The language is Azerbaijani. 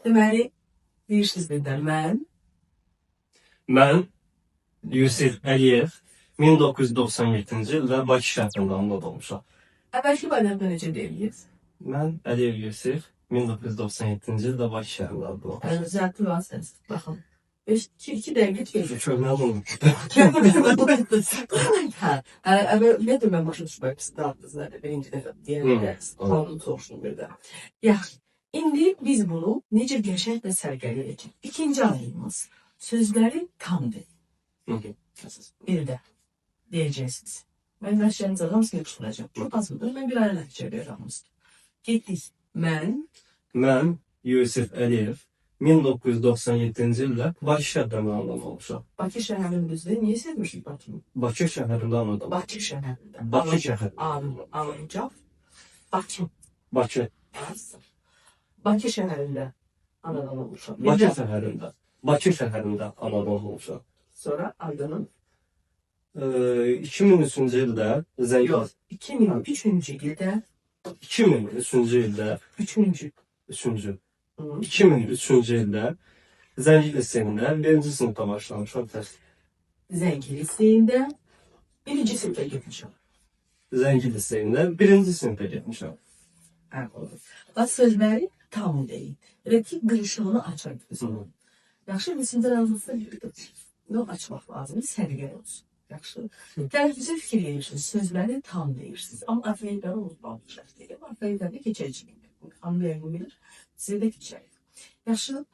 Deməli, deyirsiniz birdən Mən Yusif Əliyev 1997-ci ildə Bakı şəhərində anadan olmuşam. əvvəlki barədə necə deyirsiniz? Mən Əliyev Yusif 1997-ci ildə Bakı şəhərində anadan olmuşam. Zəti vasitəsiz. Baxın. 2 dəqiqə keçir. Köhnə olun. Hə, ümumiyyətlə mən başa düşmək istəyirdim zaten birinci dəfə deyəndə. Onu soruşdum bir də. Yaxşı. İndi biz bunu necə qəşəng və sərgələyəcək. İkinci ayımız sözləri tam deyil. Bir də deyəcəksiniz. Mən məşqləriniz hamısını yapışdıracağım. Çok az mıdır? Ben bir ara nəticə verirəm. Getdik. Mən Yusif Əliyev 1997-ci ildə Bakı şəhərində anadan olmuşam. Bakı şəhərimizdə niyə sevmişik Bakını? Bakı şəhərində anadan. Bakı şəhərində. Bakı şəhəri. Alınca. Bakı. Bakı. Bakı şəhərində anadan olmuşam. Bakı şəhərində anadan olmuşam. Sonra adının 2003-cü ildə yox, 2003-cü ildə 2003-cü ildə 3-cü 2003-cü ildə Zəngil liseyində 1-ci sinifdə başlamışam təhsil. Zəngil liseyində 1-ci sinifə getmişəm. Zəngil liseyində 1-ci sinifə getmişəm. Bax sözləri tam deyil. Elə ki qırışığını açardınız. Yaxşı, sizin aranızda yox açmaq lazım, sərgər olsun. Yaxşı. Tərifizə fikir verirsiniz, sözləri tam deyirsiniz. Amma afeyləri unutmamışlar deyil. Afeyləri keçəcək. Anlayan bilir, sizə də keçəcək. Yaxşı,